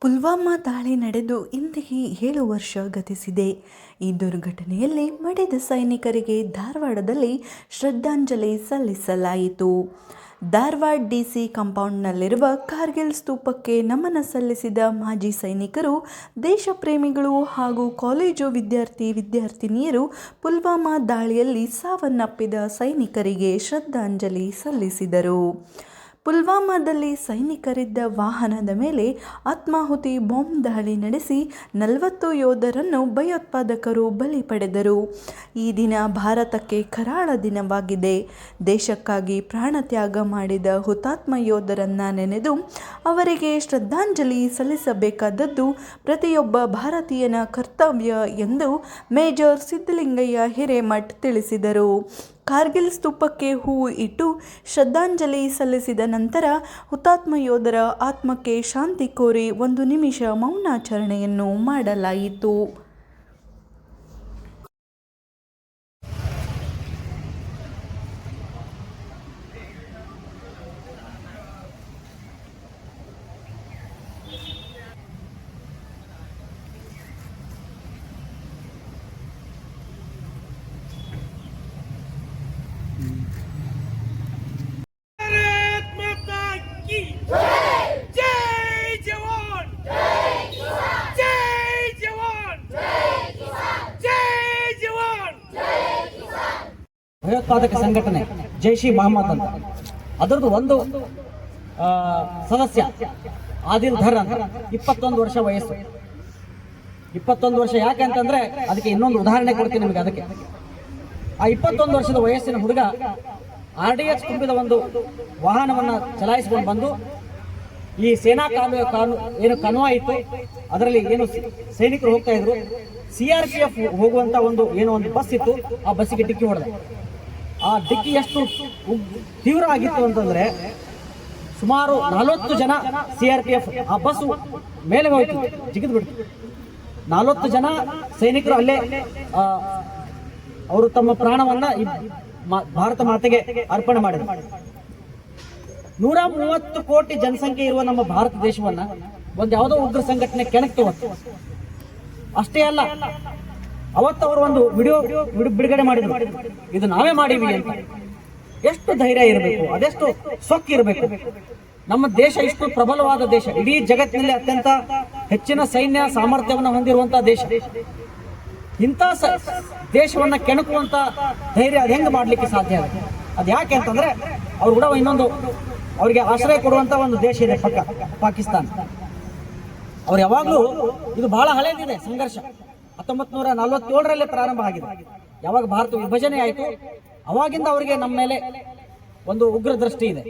ಪುಲ್ವಾಮಾ ದಾಳಿ ನಡೆದು ಇಂದಿಗೆ 7 ವರ್ಷ ಗತಿಸಿದೆ. ಈ ದುರ್ಘಟನೆಯಲ್ಲಿ ಮಡಿದ ಸೈನಿಕರಿಗೆ ಧಾರವಾಡದಲ್ಲಿ ಶ್ರದ್ಧಾಂಜಲಿ ಸಲ್ಲಿಸಲಾಯಿತು. ಧಾರವಾಡ ಡಿಸಿ ಕಾಂಪೌಂಡ್ನಲ್ಲಿರುವ ಕಾರ್ಗಿಲ್ ಸ್ತೂಪಕ್ಕೆ ನಮನ ಸಲ್ಲಿಸಿದ ಮಾಜಿ ಸೈನಿಕರು, ದೇಶಪ್ರೇಮಿಗಳು ಹಾಗೂ ಕಾಲೇಜು ವಿದ್ಯಾರ್ಥಿನಿಯರು ಪುಲ್ವಾಮಾ ದಾಳಿಯಲ್ಲಿ ಸಾವನ್ನಪ್ಪಿದ ಸೈನಿಕರಿಗೆ ಶ್ರದ್ಧಾಂಜಲಿ ಸಲ್ಲಿಸಿದರು. ಪುಲ್ವಾಮಾದಲ್ಲಿ ಸೈನಿಕರಿದ್ದ ವಾಹನದ ಮೇಲೆ ಆತ್ಮಾಹುತಿ ಬಾಂಬ್ ದಾಳಿ ನಡೆಸಿ 40 ಯೋಧರನ್ನು ಭಯೋತ್ಪಾದಕರು ಬಲಿ ಪಡೆದರು. ಈ ದಿನ ಭಾರತಕ್ಕೆ ಕರಾಳ ದಿನವಾಗಿದೆ. ದೇಶಕ್ಕಾಗಿ ಪ್ರಾಣತ್ಯಾಗ ಮಾಡಿದ ಹುತಾತ್ಮ ಯೋಧರನ್ನು ನೆನೆದು ಅವರಿಗೆ ಶ್ರದ್ಧಾಂಜಲಿ ಸಲ್ಲಿಸಬೇಕಾದದ್ದು ಪ್ರತಿಯೊಬ್ಬ ಭಾರತೀಯನ ಕರ್ತವ್ಯ ಎಂದು ಮೇಜರ್ ಸಿದ್ದಲಿಂಗಯ್ಯ ಹಿರೇಮಠ್ ತಿಳಿಸಿದರು. ಕಾರ್ಗಿಲ್ ಸ್ತೂಪಕ್ಕೆ ಹೂವು ಇಟ್ಟು ಶ್ರದ್ಧಾಂಜಲಿ ಸಲ್ಲಿಸಿದ ನಂತರ ಹುತಾತ್ಮ ಯೋಧರ ಆತ್ಮಕ್ಕೆ ಶಾಂತಿ ಕೋರಿ 1 ನಿಮಿಷ ಮೌನಾಚರಣೆಯನ್ನು ಮಾಡಲಾಯಿತು. ಭಯೋತ್ಪಾದಕ ಸಂಘಟನೆ ಜೈಷ್ ಇ ಮೊಹಮ್ಮದ್ ಅಂತ ಅದರದ್ದು ಒಂದು ಸದಸ್ಯ ಆದಿಲ್ ಧರ್ ಅಂತ 21 ವರ್ಷ ವಯಸ್ಸು. 21 ವರ್ಷ ಯಾಕೆ ಅಂತಂದ್ರೆ ಅದಕ್ಕೆ ಇನ್ನೊಂದು ಉದಾಹರಣೆ ಕೊಡ್ತೀನಿ ನಿಮಗೆ. ಅದಕ್ಕೆ ಆ 21 ವರ್ಷದ ವಯಸ್ಸಿನ ಹುಡುಗ RDX ತುಂಬಿದ ಒಂದು ವಾಹನವನ್ನ ಚಲಾಯಿಸಿಕೊಂಡು ಬಂದು ಈ ಸೇನಾ ಏನು ಕನ್ವಾಯ್ ಇತ್ತು, ಅದರಲ್ಲಿ ಏನು ಸೈನಿಕರು ಹೋಗ್ತಾ ಇದ್ರು, CRPF ಹೋಗುವಂತ ಒಂದು ಬಸ್ ಇತ್ತು, ಆ ಬಸ್ಸಿಗೆ ಡಿಕ್ಕಿ ಹೊಡೆದ. ಆ ಡಿಕ್ಕಿ ಎಷ್ಟು ತೀವ್ರ ಆಗಿತ್ತು ಅಂತಂದ್ರೆ ಸುಮಾರು 40 ಜನ CRPF ಆ ಬಸ್ ಮೇಲೆ ಹೋಯ್ತು, ಜಿಗಿದು ಬಿಡ್ತು. 40 ಜನ ಸೈನಿಕರು ಅಲ್ಲೇ ಅವರು ತಮ್ಮ ಪ್ರಾಣವನ್ನ ಭಾರತ ಮಾತೆಗೆ ಅರ್ಪಣೆ ಮಾಡಿದರು. 130 ಕೋಟಿ ಜನಸಂಖ್ಯೆ ಇರುವ ನಮ್ಮ ಭಾರತ ದೇಶವನ್ನ ಒಂದು ಯಾವುದೋ ಉಗ್ರ ಸಂಘಟನೆ ಕೆಣಕ್ತು. ಅಷ್ಟೇ ಅಲ್ಲ, ಅವತ್ತು ಅವರು ಒಂದು ವಿಡಿಯೋ ಬಿಡುಗಡೆ ಮಾಡಿದ್ರು, ಇದು ನಾವೇ ಮಾಡೀವಿ ಅಂತ. ಎಷ್ಟು ಧೈರ್ಯ ಇರಬೇಕು, ಅದೆಷ್ಟು ಸೊಕ್ಕಿರಬೇಕು. ನಮ್ಮ ದೇಶ ಇಷ್ಟು ಪ್ರಬಲವಾದ ದೇಶ, ಇಡೀ ಜಗತ್ತಿನಲ್ಲಿ ಅತ್ಯಂತ ಹೆಚ್ಚಿನ ಸೈನ್ಯ ಸಾಮರ್ಥ್ಯವನ್ನು ಹೊಂದಿರುವಂತಹ ದೇಶ. ಇಂಥ ದೇಶವನ್ನ ಕೆಣಕುವಂತ ಧೈರ್ಯ ಅದು ಹೆಂಗೆ ಮಾಡ್ಲಿಕ್ಕೆ ಸಾಧ್ಯ ಆಗುತ್ತೆ? ಅದು ಯಾಕೆ ಅಂತಂದ್ರೆ ಅವ್ರು ಕೂಡ ಇನ್ನೊಂದು ಅವರಿಗೆ ಆಶ್ರಯ ಕೊಡುವಂತ ಒಂದು ದೇಶ ಇದೆ ಪಕ್ಕ, ಪಾಕಿಸ್ತಾನ. ಅವ್ರು ಯಾವಾಗ್ಲೂ ಇದು ಬಹಳ ಹಳೇದಿದೆ ಸಂಘರ್ಷ. 1947 ಪ್ರಾರಂಭ ಆಗಿದೆ. ಯಾವಾಗ ಭಾರತ ವಿಭಜನೆ ಆಯಿತು ಅವಾಗಿಂದ ಅವರಿಗೆ ನಮ್ಮ ಮೇಲೆ ಒಂದು ಉಗ್ರ ದೃಷ್ಟಿ ಇದೆ.